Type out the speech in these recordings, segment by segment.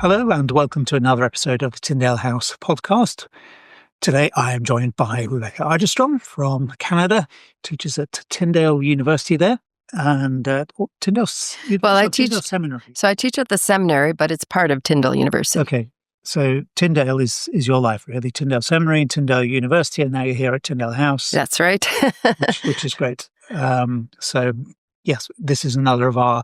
Hello and welcome to another episode of the Tyndale House podcast. Today I am joined by Rebecca Idestrom from Canada, teaches at Tyndale University there, and Tyndale Seminary. So I teach at the seminary, but it's part of Tyndale University. Okay, so Tyndale is your life really, Tyndale Seminary, Tyndale University, and now you're here at Tyndale House. That's right. which is great. So yes, this is another of our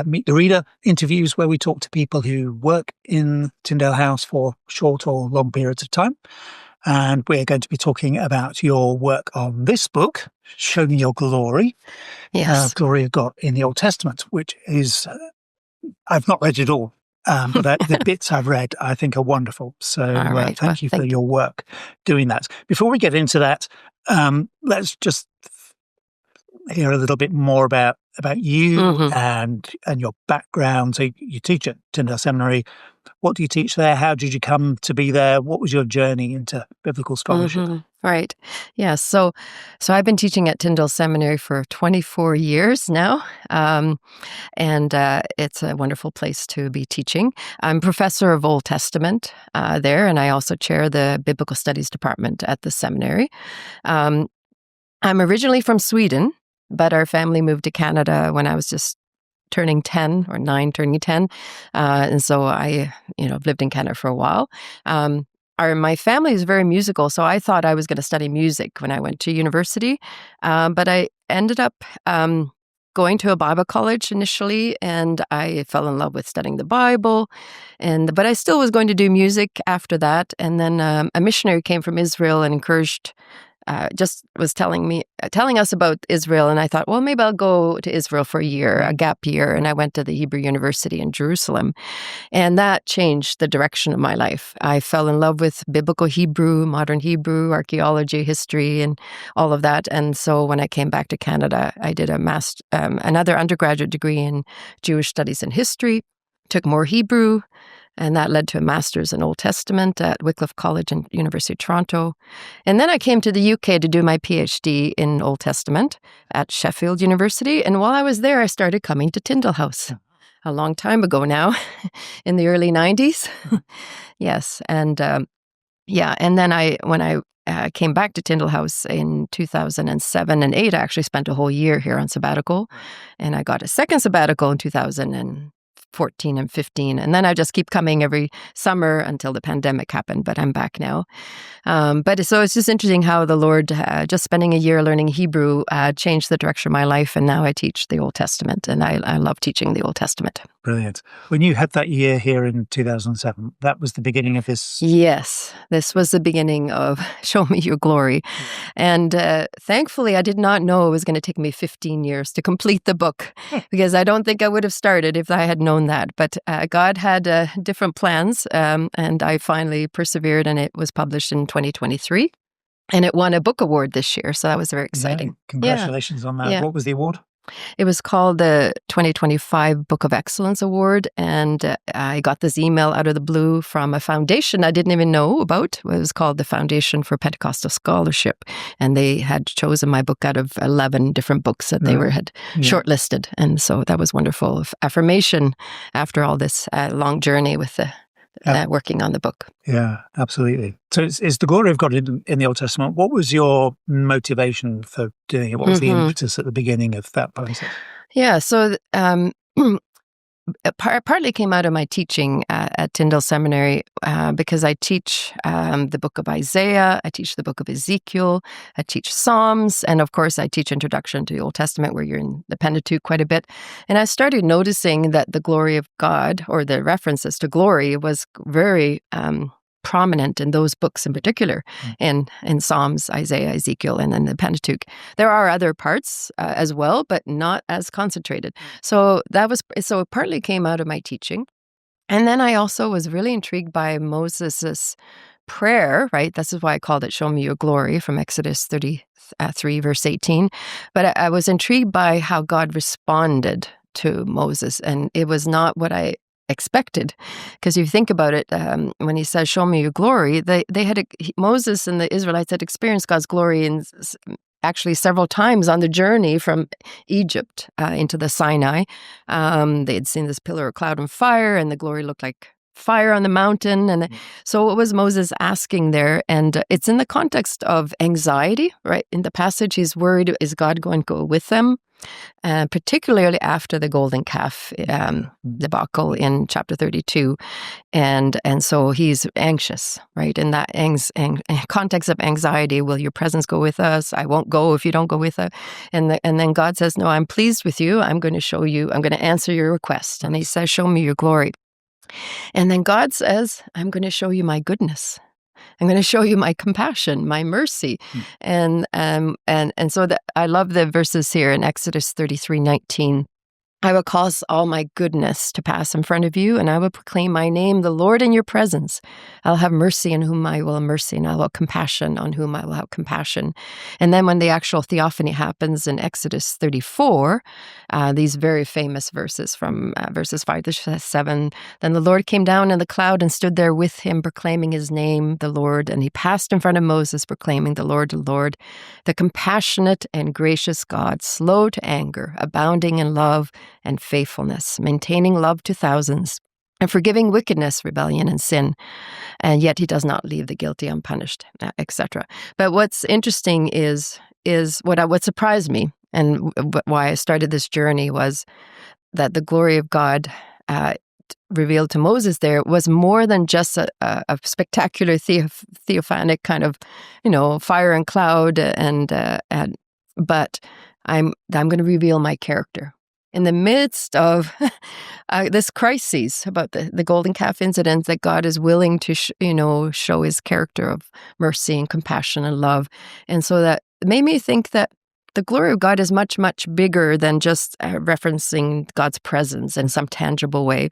Meet the Reader interviews where we talk to people who work in Tyndale House for short or long periods of time. And we're going to be talking about your work on this book, Show Me Your Glory. Yes. Glory of God in the Old Testament, which is, I've not read it all, but the bits I've read I think are wonderful. So thank you for your work doing that. Before we get into that, let's just hear a little bit more about you and your background. So you teach at Tyndale Seminary. What do you teach there? How did you come to be there? What was your journey into biblical scholarship? Right. Yeah. So I've been teaching at Tyndale Seminary for 24 years now, and it's a wonderful place to be teaching. I'm professor of Old Testament there, and I also chair the Biblical Studies department at the seminary. I'm originally from Sweden, but our family moved to Canada when I was just turning 10. And so I, lived in Canada for a while. My family is very musical, so I thought I was going to study music when I went to university. But I ended up going to a Bible college initially, and I fell in love with studying the Bible. But I still was going to do music after that. And then a missionary came from Israel and encouraged just was telling us about Israel, and I thought, well, maybe I'll go to Israel for a gap year, and I went to the Hebrew University in Jerusalem, and that changed the direction of my life. I fell in love with biblical Hebrew, modern Hebrew, archaeology, history, and all of that, and so when I came back to Canada, I did another undergraduate degree in Jewish Studies and History, took more Hebrew, and that led to a master's in Old Testament at Wycliffe College and University of Toronto. And then I came to the UK to do my PhD in Old Testament at Sheffield University. And while I was there, I started coming to Tyndale House a long time ago now, in the early 90s. Yes. And and then when I came back to Tyndale House in 2007 and 2008, I actually spent a whole year here on sabbatical. And I got a second sabbatical in 2014 and 15. And then I just keep coming every summer until the pandemic happened, but I'm back now. But so it's just interesting how the Lord, just spending a year learning Hebrew, changed the direction of my life. And now I teach the Old Testament, and I love teaching the Old Testament. Brilliant. When you had that year here in 2007, that was the beginning of this? Yes, this was the beginning of Show Me Your Glory. And thankfully, I did not know it was going to take me 15 years to complete the book, because I don't think I would have started if I had known that. But God had different plans, and I finally persevered, and it was published in 2023. And it won a book award this year, so that was very exciting. Yeah, congratulations on that. Yeah. What was the award? It was called the 2025 Book of Excellence Award, and I got this email out of the blue from a foundation I didn't even know about. It was called the Foundation for Pentecostal Scholarship, and they had chosen my book out of 11 different books that they had shortlisted, and so that was wonderful affirmation after all this long journey with working on the book. Yeah, absolutely. So it's the glory of God in the Old Testament. What was your motivation for doing it? What was the impetus at the beginning of that process? Yeah, so it partly came out of my teaching at Tyndale Seminary because I teach the book of Isaiah, I teach the book of Ezekiel, I teach Psalms, and of course I teach Introduction to the Old Testament, where you're in the Pentateuch quite a bit. And I started noticing that the glory of God, or the references to glory, was very prominent in those books in particular, in Psalms, Isaiah, Ezekiel, and then the Pentateuch. There are other parts as well, but not as concentrated. So it partly came out of my teaching. And then I also was really intrigued by Moses's prayer, right? This is why I called it Show Me Your Glory, from Exodus 33, verse 18. But I was intrigued by how God responded to Moses, and it was not what I expected. Because if you think about it, when he says, "Show me your glory," Moses and the Israelites had experienced God's glory in actually several times on the journey from Egypt into the Sinai. They had seen this pillar of cloud and fire, and the glory looked like fire on the mountain. And so what was Moses asking there? And it's in the context of anxiety, right? In the passage, he's worried, is God going to go with them? Particularly after the golden calf debacle in chapter 32. And so he's anxious, right? In that context of anxiety, will your presence go with us? I won't go if you don't go with us. And then God says, no, I'm pleased with you. I'm going to show you, I'm going to answer your request. And he says, show me your glory. And then God says, I'm going to show you my goodness. I'm going to show you my compassion, my mercy. And so I love the verses here in Exodus 33:19. I will cause all my goodness to pass in front of you, and I will proclaim my name, the Lord, in your presence. I'll have mercy on whom I will have mercy, and I'll have compassion on whom I will have compassion. And then when the actual theophany happens in Exodus 34, these very famous verses from verses 5 to 7, then the Lord came down in the cloud and stood there with him, proclaiming his name, the Lord, and he passed in front of Moses, proclaiming the Lord, the compassionate and gracious God, slow to anger, abounding in love and faithfulness, maintaining love to thousands, and forgiving wickedness, rebellion, and sin. And yet he does not leave the guilty unpunished, etc. But what's interesting is what surprised me, and why I started this journey, was that the glory of God revealed to Moses there was more than just a spectacular theophanic kind of, fire and cloud, but I'm going to reveal my character. In the midst of this crisis about the golden calf incident, that God is willing to, show his character of mercy and compassion and love. And so that made me think that the glory of God is much, much bigger than just referencing God's presence in some tangible way.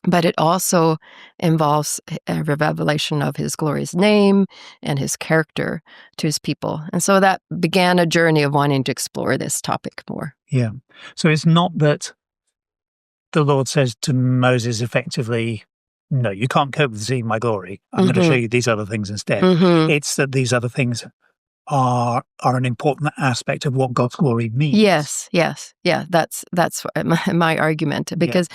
But it also involves a revelation of his glorious name and his character to his people. And so that began a journey of wanting to explore this topic more. Yeah. So it's not that the Lord says to Moses effectively, no, you can't cope with seeing my glory. I'm going to show you these other things instead. It's that these other things are an important aspect of what God's glory means. Yes. Yeah, that's my argument, because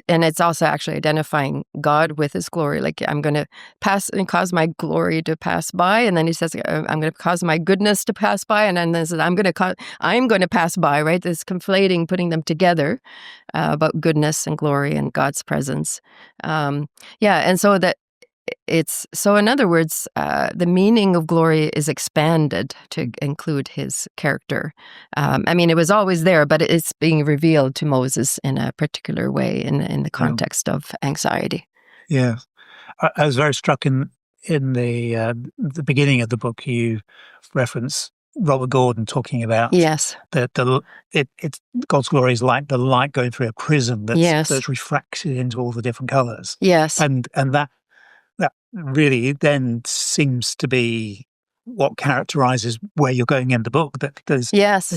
and it's also actually identifying God with his glory. Like, I'm going to pass and cause my glory to pass by, and then he says, I'm going to cause my goodness to pass by, and then says, I'm going to pass by. Right? This conflating, putting them together about goodness and glory and God's presence. And so that. So in other words, the meaning of glory is expanded to include his character. It was always there, but it's being revealed to Moses in a particular way in the context of anxiety. Yeah. I was very struck in the beginning of the book, you reference Robert Gordon talking about that it's God's glory is like the light going through a prism that's refracted into all the different colors. Yes. And that really then seems to be what characterizes where you're going in the book, that there's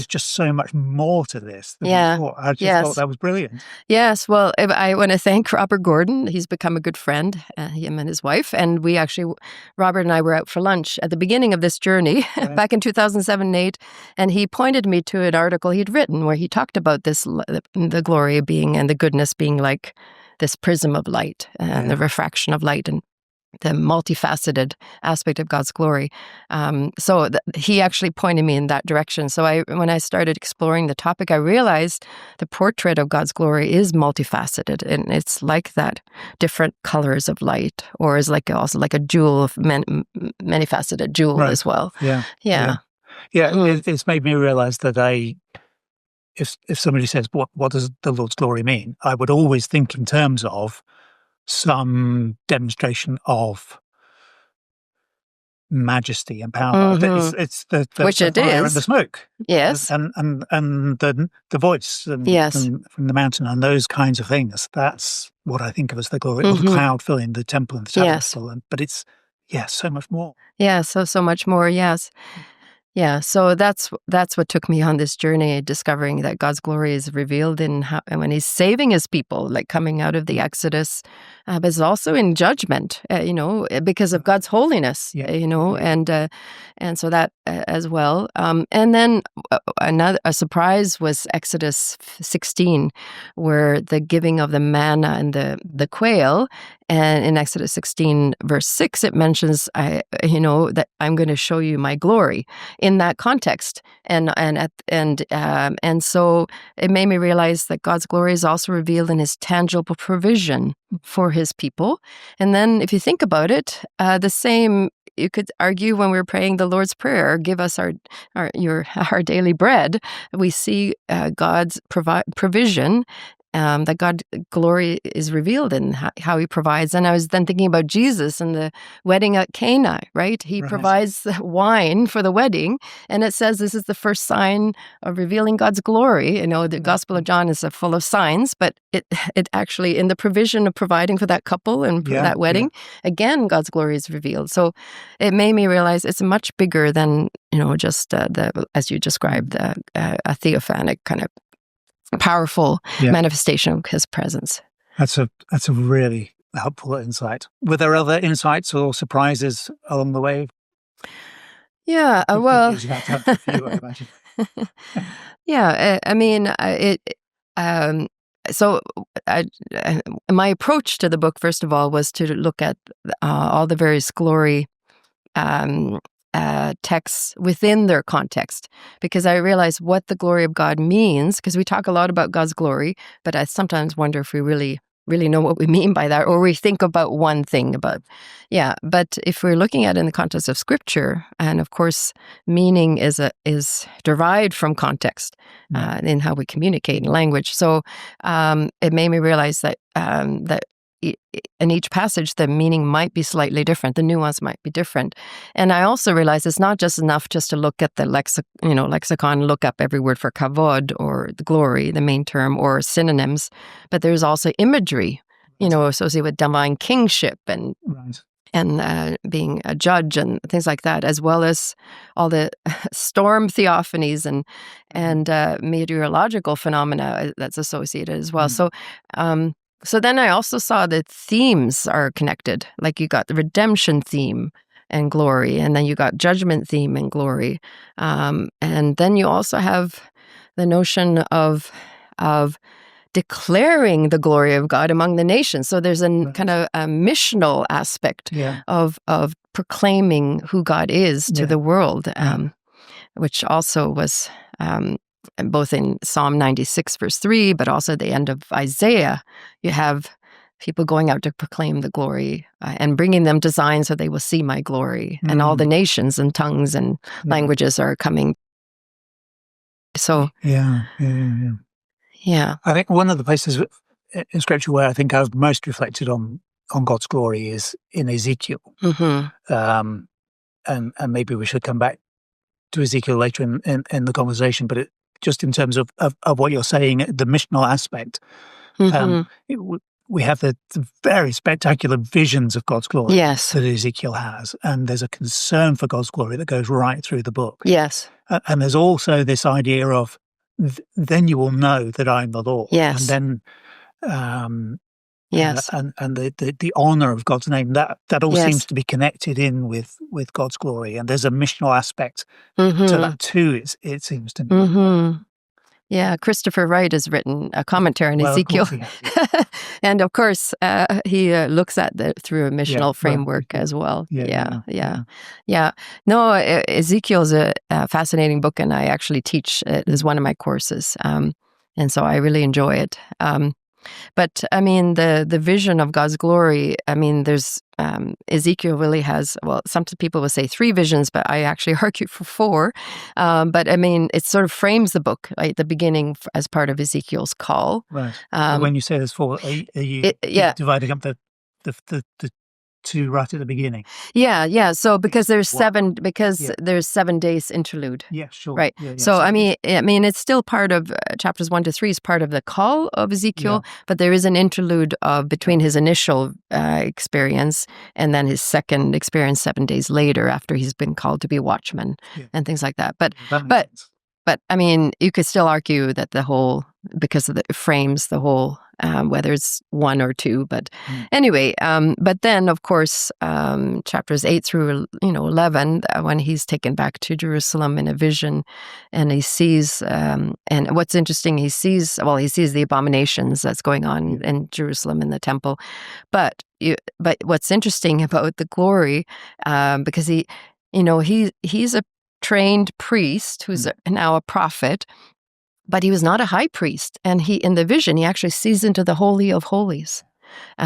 just so much more to this than before. I just thought that was brilliant. Yes, well, I want to thank Robert Gordon. He's become a good friend, him and his wife, and Robert and I were out for lunch at the beginning of this journey back in 2007-8, and he pointed me to an article he'd written where he talked about this, the glory being and the goodness being like this prism of light and the refraction of light and the multifaceted aspect of God's glory. So he actually pointed me in that direction. So when I started exploring the topic, I realized the portrait of God's glory is multifaceted, and it's like that, different colors of light, or is also like a jewel of many-faceted jewel as well. Yeah. It's made me realize that if somebody says, what does the Lord's glory mean? I would always think in terms of some demonstration of majesty and power. It's the which it fire is, and the smoke, yes, and the voice from the mountain and those kinds of things. That's what I think of as the glory, or the cloud filling the temple and the tabernacle. But it's so much more. So much more. Yes. Yeah, so that's what took me on this journey, discovering that God's glory is revealed in when he's saving his people, like coming out of the Exodus, but it's also in judgment, because of God's holiness, and so that as well. And then a surprise was Exodus 16, where the giving of the manna and the quail. And in Exodus 16, verse 6, it mentions, that I'm going to show you my glory in that context. And so it made me realize that God's glory is also revealed in his tangible provision for his people. And then if you think about it, the same, you could argue when we're praying the Lord's Prayer, give us our daily bread, we see God's provision, that God's glory is revealed in how he provides. And I was then thinking about Jesus and the wedding at Cana, right? He provides the wine for the wedding, and it says this is the first sign of revealing God's glory. The Gospel of John is full of signs, but it actually, in the provision of providing for that couple and for that wedding, again, God's glory is revealed. So it made me realize it's much bigger than, just as you described, a theophanic kind of powerful manifestation of his presence. That's a really helpful insight. Were there other insights or surprises along the way? Yeah, well, my approach to the book, first of all, was to look at all the various glory texts within their context, because I realize what the glory of God means, because we talk a lot about God's glory, but I sometimes wonder if we really know what we mean by that, or we think about one thing about, but if we're looking at it in the context of Scripture, and of course, meaning is derived from context in how we communicate in language. So it made me realize that in each passage, the meaning might be slightly different. The nuance might be different. And I also realized it's not just enough just to look at the lexicon, look up every word for kavod or the glory, the main term, or synonyms, but there's also imagery, associated with divine kingship and being a judge and things like that, as well as all the storm theophanies and meteorological phenomena that's associated as well. So then I also saw that themes are connected. Like you got the redemption theme and glory, and then you got judgment theme and glory. And then you also have the notion of declaring the glory of God among the nations. So there's a kind of a missional aspect of proclaiming who God is to the world, which also was both in Psalm 96, verse 3, but also at the end of Isaiah, you have people going out to proclaim the glory and bringing them to Zion so they will see my glory. And all the nations and tongues and languages are coming. So, yeah. I think one of the places in Scripture where I think I've most reflected on God's glory is in Ezekiel. And maybe we should come back to Ezekiel later in the conversation, but just in terms of what you're saying, the missional aspect, we have the very spectacular visions of God's glory that Ezekiel has, and there's a concern for God's glory that goes right through the book. Yes. And there's also this idea of, then you will know that I'm the Lord. Yes. And then, and the honor of God's name, that all seems to be connected in with God's glory. And there's a missional aspect to that too, it seems to me. Yeah, Christopher Wright has written a commentary on Ezekiel. And of course, he looks at it through a missional framework as well. Yeah. No, Ezekiel is a fascinating book, and I actually teach it as one of my courses. And so I really enjoy it. But I mean, the vision of God's glory, I mean, there's Ezekiel really has, well, some people will say 3 visions, but I actually argue for 4. But I mean, it sort of frames the book at the beginning as part of Ezekiel's call. Right. When you say there's 4, are you dividing up the 2 right at the beginning? Yeah. So because there's 7, there's 7 days interlude. Yeah, sure. Right. So I mean, it's still part of chapters 1 to 3 is part of the call of Ezekiel, but there is an interlude between his initial experience and then his second experience 7 days later, after he's been called to be a watchman and things like that. But I mean, you could still argue that because it frames the whole whether it's 1 or 2. But anyway, but then, of course, chapters 8 through 11, when he's taken back to Jerusalem in a vision, and he sees, and what's interesting, he sees the abominations that's going on in Jerusalem in the temple. But what's interesting about the glory, because he's a trained priest who's now a prophet, but he was not a high priest. And in the vision, he actually sees into the Holy of Holies,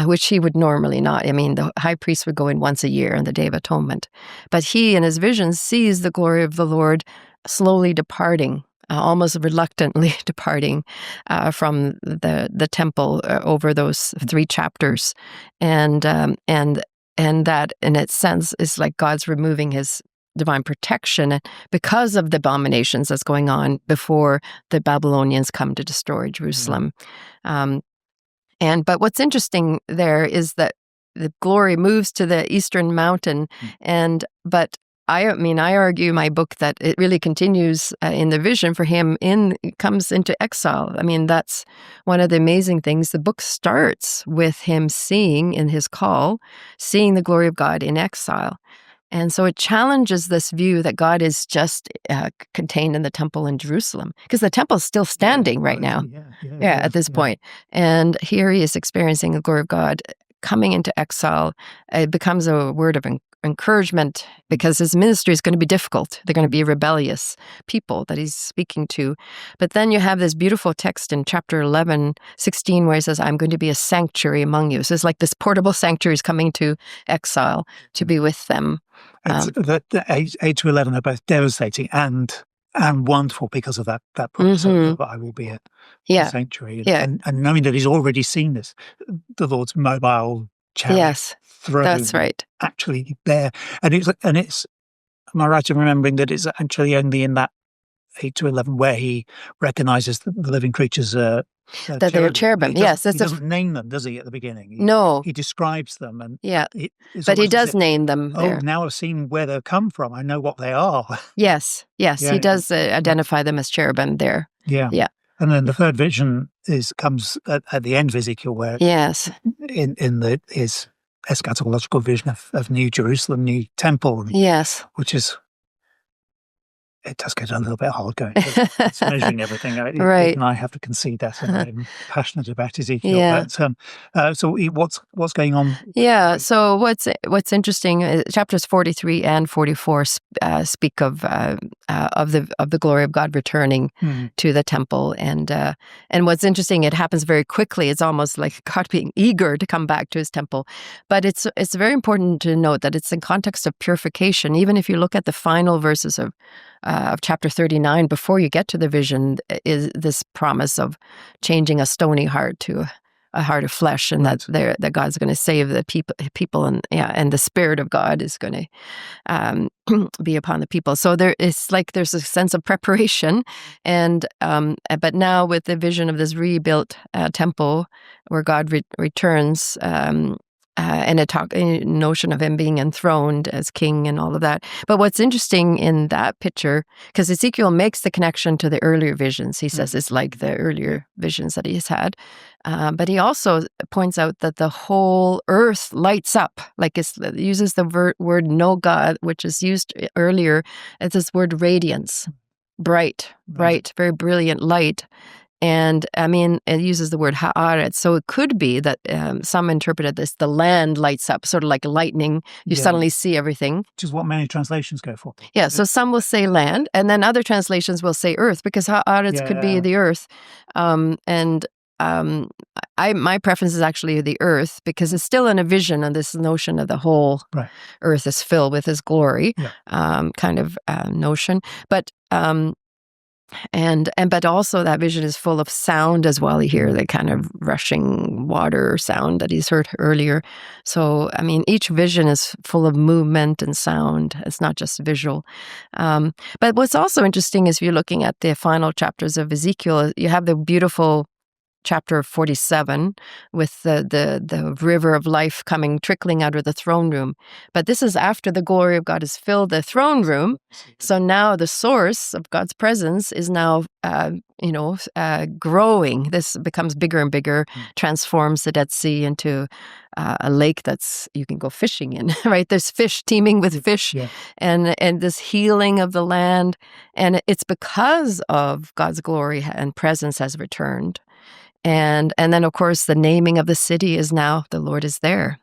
which he would normally not. I mean, the high priest would go in once a year on the Day of Atonement. But he, in his vision, sees the glory of the Lord slowly departing, almost reluctantly departing from the temple over those 3 chapters. And that, in its sense, is like God's removing his divine protection because of the abominations that's going on before the Babylonians come to destroy Jerusalem. But what's interesting there is that the glory moves to the eastern mountain, but I argue in my book that it really continues in the vision for him. Comes into exile. I mean, that's one of the amazing things. The book starts with him seeing the glory of God in exile. And so it challenges this view that God is just contained in the temple in Jerusalem, because the temple is still standing right now at this point. And here he is experiencing the glory of God coming into exile. It becomes a word of encouragement, because his ministry is going to be difficult. They're going to be rebellious people that he's speaking to. But then you have this beautiful text in chapter 11:16, where he says, I'm going to be a sanctuary among you. So it's like this portable sanctuary is coming to exile to be with them. The 8 to 11 are both devastating and wonderful because of that promise of I will be a sanctuary. And knowing that he's already seen this, the Lord's mobile chariot throne. That's right. Actually there. And it's am I right in remembering that it's actually only in that 8 to 11 where he recognizes that the living creatures are that they're cherubim. He doesn't name them, does he, at the beginning? No. He describes them. And but he does name them there. Now I've seen where they've come from. I know what they are. Yes, he does identify them as cherubim there. Yeah. And then the third vision comes at the end of Ezekiel, where in his eschatological vision of New Jerusalem, New Temple. Which is, it does get a little bit hard going. It's measuring everything. Right. And I have to concede that, and I'm passionate about Ezekiel. But, so what's going on? So what's interesting is chapters 43 and 44 speak of the glory of God returning to the temple, and what's interesting, it happens very quickly. It's almost like God being eager to come back to his temple. But it's very important to note that it's in context of purification. Even if you look at the final verses of chapter 39, before you get to the vision, is this promise of changing a stony heart to a heart of flesh, and that God's going to save the people, and the Spirit of God is going to be upon the people. So there's a sense of preparation, and but now with the vision of this rebuilt temple where God returns. And a notion of him being enthroned as king and all of that. But what's interesting in that picture, because Ezekiel makes the connection to the earlier visions, he says it's like the earlier visions that he's had. But he also points out that the whole earth lights up, uses the word no God, which is used earlier. It's this word radiance, bright, very brilliant light. And I mean, it uses the word ha'aretz. So it could be that some interpreted this, the land lights up, sort of like lightning. You suddenly see everything. Which is what many translations go for. Yeah, so some will say land, and then other translations will say earth, because ha'aretz could be the earth. My preference is actually the earth, because it's still in a vision of this notion of the whole earth is filled with his glory, kind of notion. But but also that vision is full of sound as well. You hear the kind of rushing water sound that he's heard earlier. So, I mean, each vision is full of movement and sound. It's not just visual. But what's also interesting is if you're looking at the final chapters of Ezekiel, you have the beautiful chapter 47 with the river of life trickling out of the throne room. But this is after the glory of God has filled the throne room. So now the source of God's presence is now, growing. This becomes bigger and bigger, transforms the Dead Sea into a lake you can go fishing in, right? There's fish teeming with fish, and this healing of the land. And it's because of God's glory and presence has returned. And then, of course, the naming of the city is now the Lord is there.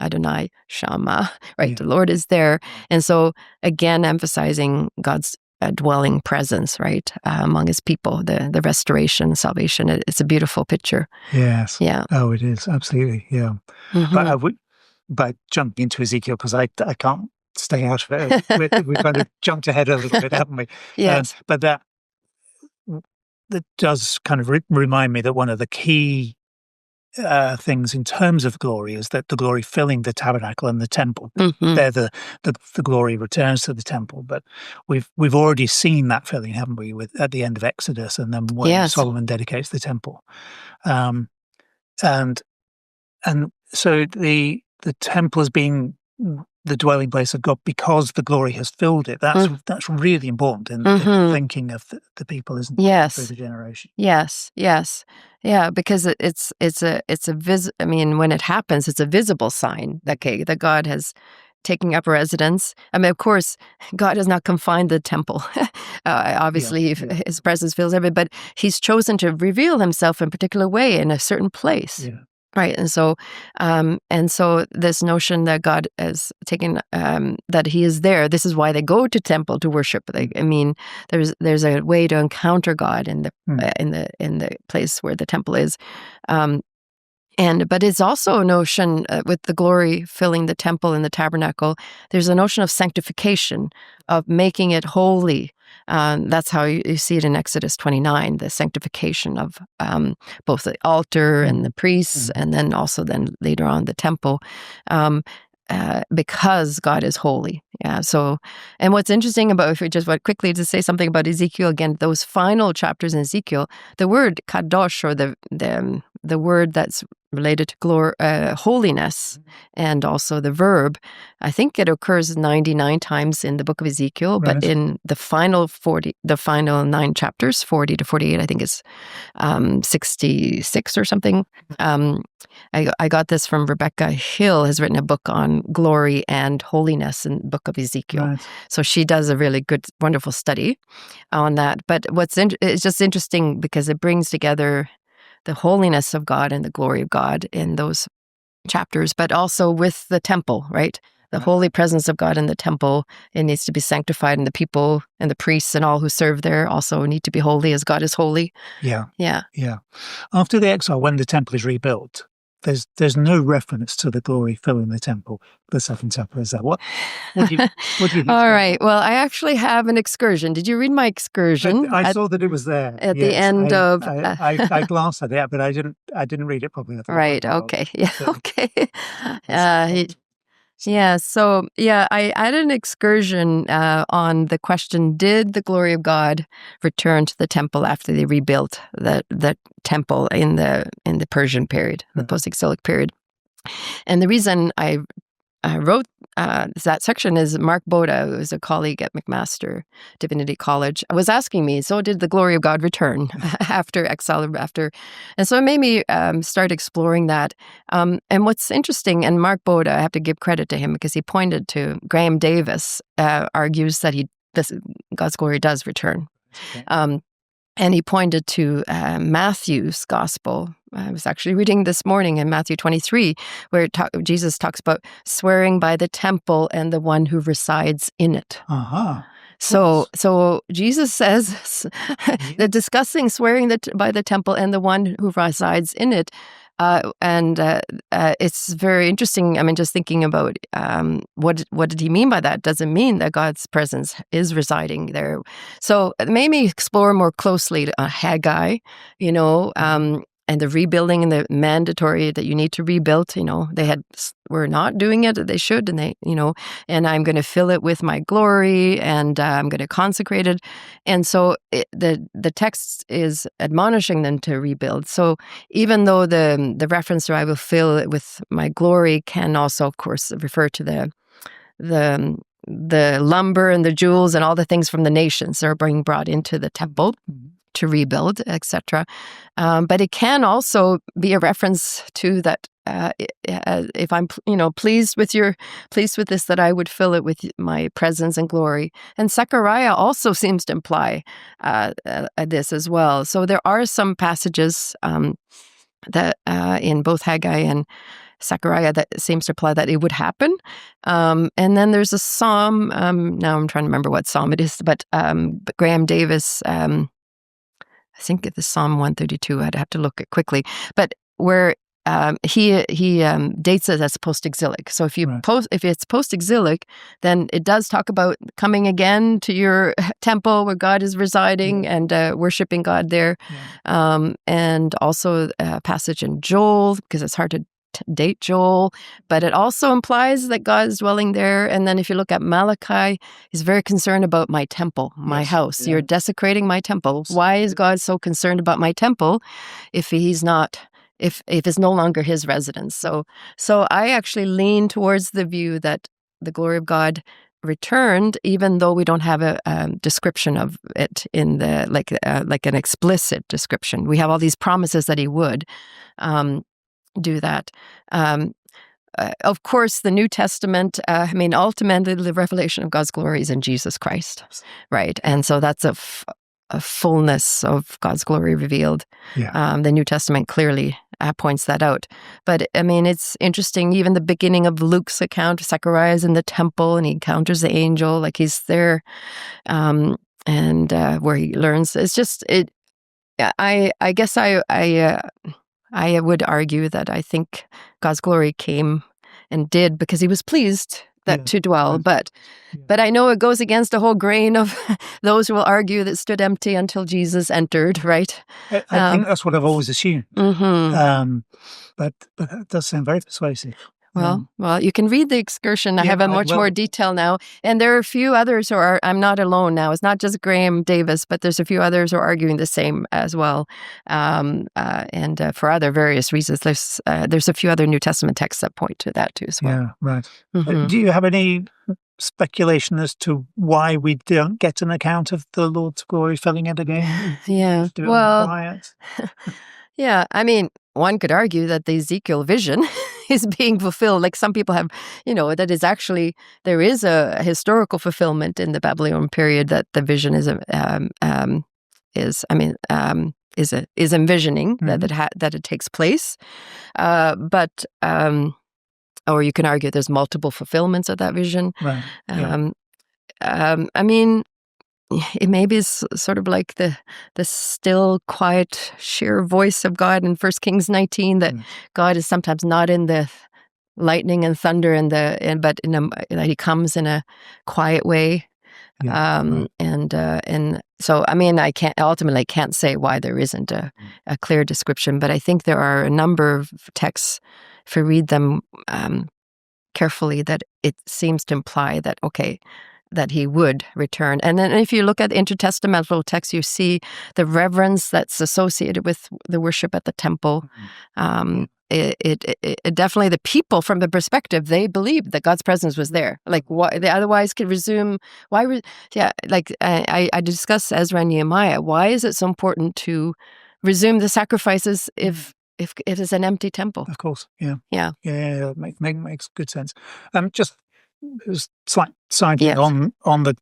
Adonai Shammah, right? Yeah. The Lord is there. And so, again, emphasizing God's dwelling presence, right, among his people, the restoration, salvation. It's a beautiful picture. Yes. Yeah. Oh, it is. Absolutely. Yeah. Mm-hmm. But jumping into Ezekiel, because I can't stay out of it. We kind of jumped ahead a little bit, haven't we? Yes. But that does kind of remind me that one of the key things in terms of glory is that the glory filling the tabernacle and the temple. Mm-hmm. There, the glory returns to the temple. But we've already seen that filling, haven't we? At the end of Exodus, and then when Solomon dedicates the temple, and so the temple has been the dwelling place of God because the glory has filled it. That's really important in thinking of the people, isn't it? Yes. Through the generation. Yes. Yeah, because when it happens, it's a visible sign that God has taken up residence. I mean, of course, God has not confined the temple. Obviously, his presence fills everything, but he's chosen to reveal himself in a particular way in a certain place. Yeah. Right, and so this notion that God is taking, that He is there. This is why they go to temple to worship. There's a way to encounter God in the place where the temple is, but it's also a notion with the glory filling the temple and the tabernacle. There's a notion of sanctification, of making it holy. That's how you see it in Exodus 29, the sanctification of both the altar and the priests, and then later on the temple, because God is holy. Yeah. So, and what's interesting about, if we just want quickly to say something about Ezekiel again, those final chapters in Ezekiel, the word kadosh, or the word that's related to holiness, and also the verb, I think it occurs 99 times in the book of Ezekiel, right. But in the final 9 chapters, 40 to 48, I think it's 66 or something. I got this from Rebecca Hill, has written a book on glory and holiness in the book of Ezekiel. Right. So she does a really good, wonderful study on that. But it's just interesting because it brings together the holiness of God and the glory of God in those chapters, but also with the temple, right? The holy presence of God in the temple, it needs to be sanctified, and the people and the priests and all who serve there also need to be holy as God is holy. Yeah. After the exile, when the temple is rebuilt, there's no reference to the glory filling the temple, the second temple. Is that what do you think? All right. Well, I actually have an excursion. Did you read my excursion? I saw that it was there at the end of. I glanced at it, but I didn't read it properly. Right. Okay. Yeah. Okay. So I had an excursion on the question: did the glory of God return to the temple after they rebuilt the temple in the Persian period, the post-exilic period? And the reason I wrote that section is Mark Boda, who was a colleague at McMaster Divinity College, was asking me, so did the glory of God return after exile? And so it made me start exploring that. And what's interesting, and Mark Boda, I have to give credit to him because he pointed to Graham Davis, argues that God's glory does return. Okay. And he pointed to Matthew's gospel. I was actually reading this morning in Matthew 23, where Jesus talks about swearing by the temple and the one who resides in it. Uh-huh. So Jesus says that discussing swearing by the temple and the one who resides in it, it's very interesting. I mean, just thinking about what did he mean by that? Does it mean that God's presence is residing there? So it made me explore more closely Haggai, and the rebuilding and the mandatory that you need to rebuild, they were not doing it, they should, and and I'm going to fill it with my glory, and I'm going to consecrate it. And so the text is admonishing them to rebuild. So even though the reference to I will fill it with my glory can also, of course, refer to the lumber and the jewels and all the things from the nations that are being brought into the temple to rebuild, etc. But it can also be a reference to that. If I'm, pleased with this, that I would fill it with my presence and glory. And Zechariah also seems to imply this as well. So there are some passages that in both Haggai and Zechariah that seems to imply that it would happen. And then there's a psalm. Now I'm trying to remember what psalm it is, but Graham Davis. I think it's Psalm 132. I'd have to look it quickly, but where he dates it as post-exilic. So if if it's post-exilic, then it does talk about coming again to your temple where God is residing and worshiping God there, and also a passage in Joel, because it's hard to date Joel, but it also implies that God is dwelling there. And then if you look at Malachi, he's very concerned about my temple, my house. Yeah. You're desecrating my temple. Why is God so concerned about my temple if he's not, if it's no longer his residence? So I actually lean towards the view that the glory of God returned, even though we don't have a description of it in the like an explicit description. We have all these promises that he would do that. Of course, the New Testament, ultimately the revelation of God's glory is in Jesus Christ, right? And so that's a fullness of God's glory revealed. Yeah. The New Testament clearly points that out. But, it's interesting, even the beginning of Luke's account, Zechariah is in the temple and he encounters the angel, like he's there, and where he learns. It's just, I guess I would argue that I think God's glory came and did because he was pleased to dwell. But I know it goes against a whole grain of those who will argue that stood empty until Jesus entered, right? I think that's what I've always assumed. Mm-hmm. But that does sound very persuasive. Well, you can read the excursion. I have a much more detail now. And there are a few others who are, I'm not alone now. It's not just Graham Davis, but there's a few others who are arguing the same as well. And for other various reasons, there's a few other New Testament texts that point to that too as well. Yeah, right. Mm-hmm. Do you have any speculation as to why we don't get an account of the Lord's glory filling it again? Yeah. Quiet? Yeah, one could argue that the Ezekiel vision is being fulfilled. Like some people have, that is actually, there is a historical fulfillment in the Babylonian period that the vision is envisioning that it takes place. But or you can argue there's multiple fulfillments of that vision. Right. It maybe is sort of like the still, quiet, sheer voice of God in 1 Kings 19, that God is sometimes not in the lightning and thunder but that he comes in a quiet way. Yeah. And so, I can't say why there isn't a clear description, but I think there are a number of texts, if you read them carefully, that it seems to imply that, that he would return. And then if you look at intertestamental texts, you see the reverence that's associated with the worship at the temple. It definitely, the people from the perspective, they believed that God's presence was there. Like, why they otherwise could resume? I discussed Ezra and Nehemiah. Why is it so important to resume the sacrifices if it's an empty temple? Of course, yeah. Makes good sense. Just slight side on the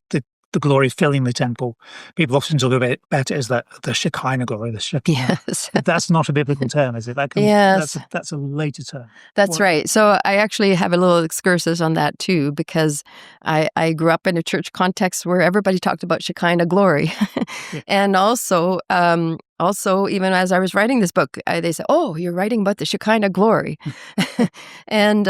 glory filling the temple. People often talk about it as the Shekinah glory, the Shekinah. Yes. That's not a biblical term, is it? Yes. That's a later term. That's right. So I actually have a little excursus on that too, because I grew up in a church context where everybody talked about Shekinah glory. And also, even as I was writing this book, they said, "Oh, you're writing about the Shekinah glory," and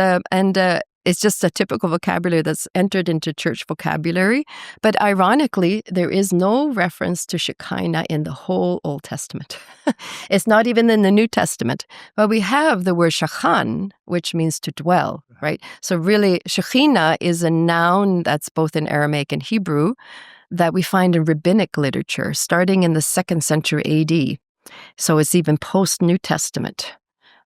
it's just a typical vocabulary that's entered into church vocabulary. But ironically, there is no reference to Shekinah in the whole Old Testament. It's not even in the New Testament. But we have the word shachan, which means to dwell, right? So really, Shekinah is a noun that's both in Aramaic and Hebrew that we find in rabbinic literature starting in the 2nd century AD. So it's even post-New Testament.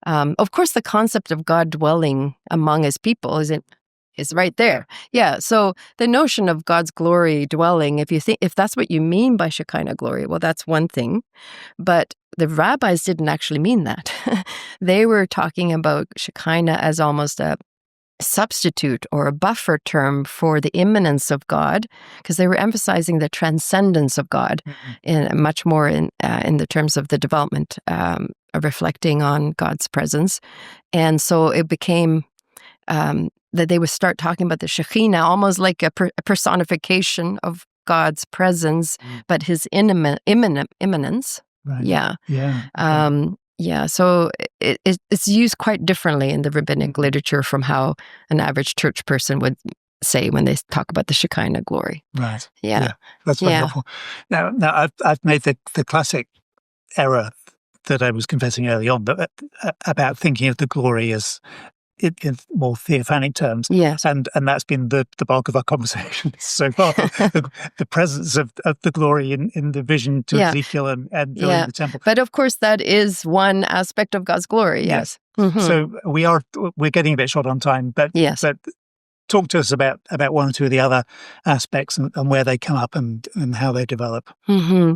Of course, the concept of God dwelling among his people is right there. Yeah, so the notion of God's glory dwelling, if that's what you mean by Shekinah glory, well, that's one thing. But the rabbis didn't actually mean that. They were talking about Shekinah as almost a substitute or a buffer term for the immanence of God, because they were emphasizing the transcendence of God in much more in the terms of the development, reflecting on God's presence. And so it became that they would start talking about the Shekinah almost like a personification of God's presence, but his immanence. Right. Yeah. Yeah. So it's used quite differently in the rabbinic literature from how an average church person would say when they talk about the Shekinah glory. Right. Yeah. That's very helpful. Now I've made the classic error that I was confessing early on, but about thinking of the glory as in more theophanic terms. Yes. And that's been the bulk of our conversation so far. the presence of the glory in the vision to Ezekiel and filling the temple. But of course, that is one aspect of God's glory. Yes. Mm-hmm. So we're getting a bit short on time, but talk to us about one or two of the other aspects and where they come up and how they develop. Mm-hmm.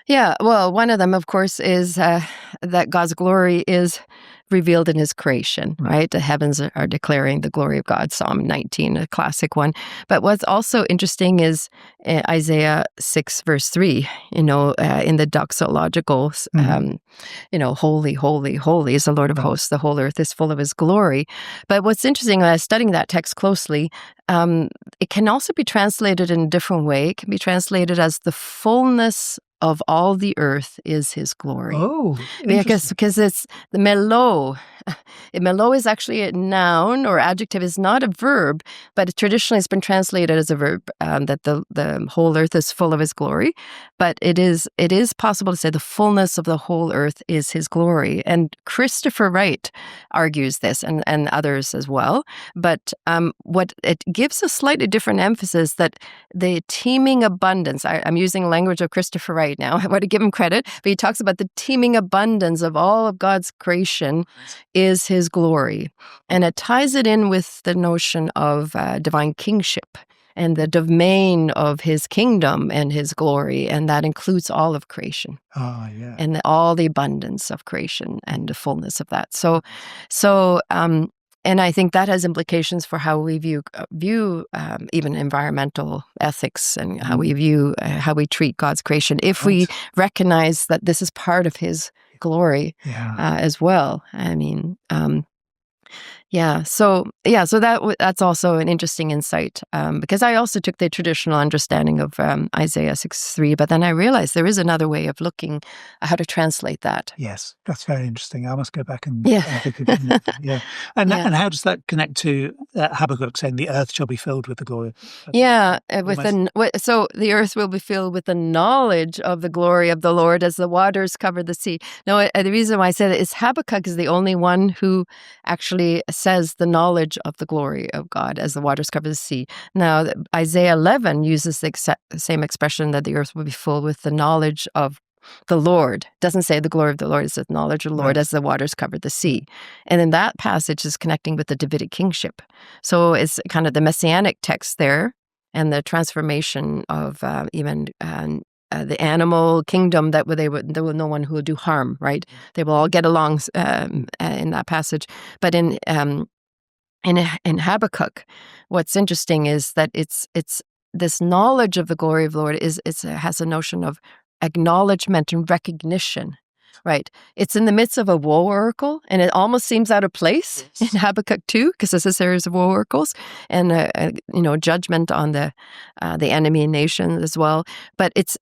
Yeah, well, one of them, of course, is that God's glory is revealed in his creation, right? The heavens are declaring the glory of God, Psalm 19, a classic one. But what's also interesting is Isaiah 6, verse 3, in the doxological, holy, holy, holy is the Lord of hosts. The whole earth is full of his glory. But what's interesting, when I was studying that text closely, it can also be translated in a different way. It can be translated as the fullness of all the earth is his glory. Oh, because it's the melo. Melo is actually a noun or adjective. Is not a verb, but traditionally it's been translated as a verb, that the whole earth is full of his glory. But it is possible to say the fullness of the whole earth is his glory. And Christopher Wright argues this, and others as well. But what it gives a slightly different emphasis, that the teeming abundance, I'm using language of Christopher Wright now, I want to give him credit, but he talks about the teeming abundance of all of God's creation is his glory. And it ties it in with the notion of divine kingship and the domain of his kingdom and his glory, and that includes all of creation. Oh, yeah. And all the abundance of creation and the fullness of that. So and I think that has implications for how we view even environmental ethics and how we view how we treat God's creation. If we recognize that this is part of his glory as well. I mean, So that's also an interesting insight, because I also took the traditional understanding of Isaiah 6:3, but then I realized there is another way of looking at how to translate that. Yes, that's very interesting. I must go back and think about it. And how does that connect to Habakkuk saying the earth shall be filled with the glory? So the earth will be filled with the knowledge of the glory of the Lord as the waters cover the sea. Now, the reason why I say that is Habakkuk is the only one who actually says the knowledge of the glory of God as the waters cover the sea. Now, Isaiah 11 uses the same expression, that the earth will be full with the knowledge of the Lord. It doesn't say the glory of the Lord, it says knowledge of the Lord as the waters covered the sea. And in that passage is connecting with the Davidic kingship. So it's kind of the messianic text there, and the transformation of the animal kingdom, that there will no one who will do harm, right? They will all get along in that passage. But in Habakkuk, what's interesting is that it's this knowledge of the glory of the Lord has a notion of acknowledgement and recognition. Right. It's in the midst of a woe oracle, and it almost seems out of place in Habakkuk 2, because it's a series of woe oracles and judgment on the enemy nation as well. But it's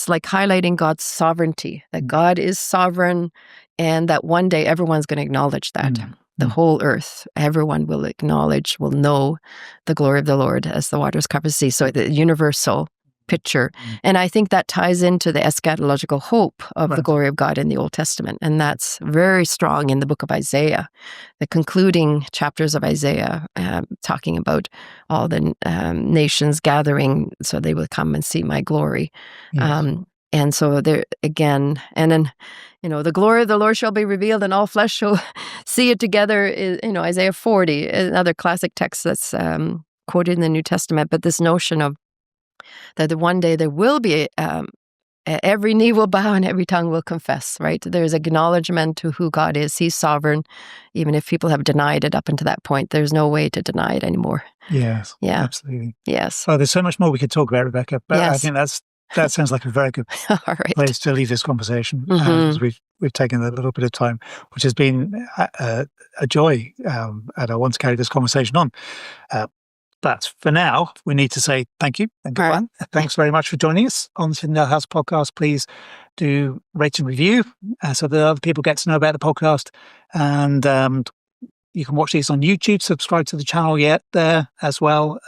like highlighting God's sovereignty, that God is sovereign, and that one day everyone's going to acknowledge that. the whole earth, everyone will acknowledge, will know the glory of the Lord as the waters cover the sea. So the universal picture. And I think that ties into the eschatological hope of the glory of God in the Old Testament. And that's very strong in the book of Isaiah, the concluding chapters of Isaiah, talking about all the nations gathering so they will come and see my glory. Yes. And so there again, and then, the glory of the Lord shall be revealed and all flesh shall see it together. Isaiah 40, another classic text that's quoted in the New Testament. But this notion of that one day there will be, every knee will bow and every tongue will confess, right? There's acknowledgement to who God is. He's sovereign. Even if people have denied it up until that point, there's no way to deny it anymore. Yes, yeah, absolutely. Yes. Oh, there's so much more we could talk about, Rebecca, but yes. I think that sounds like a very good place to leave this conversation. Because we've taken a little bit of time, which has been a joy, and I want to carry this conversation on. But for now, we need to say thank you and goodbye. Right. Thanks very much for joining us on the Tyndale House podcast. Please do rate and review so that other people get to know about the podcast. And you can watch these on YouTube. Subscribe to the channel there as well,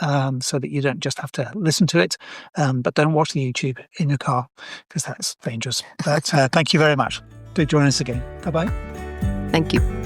so that you don't just have to listen to it. But don't watch the YouTube in your car because that's dangerous. But thank you very much. Do join us again. Bye-bye. Thank you.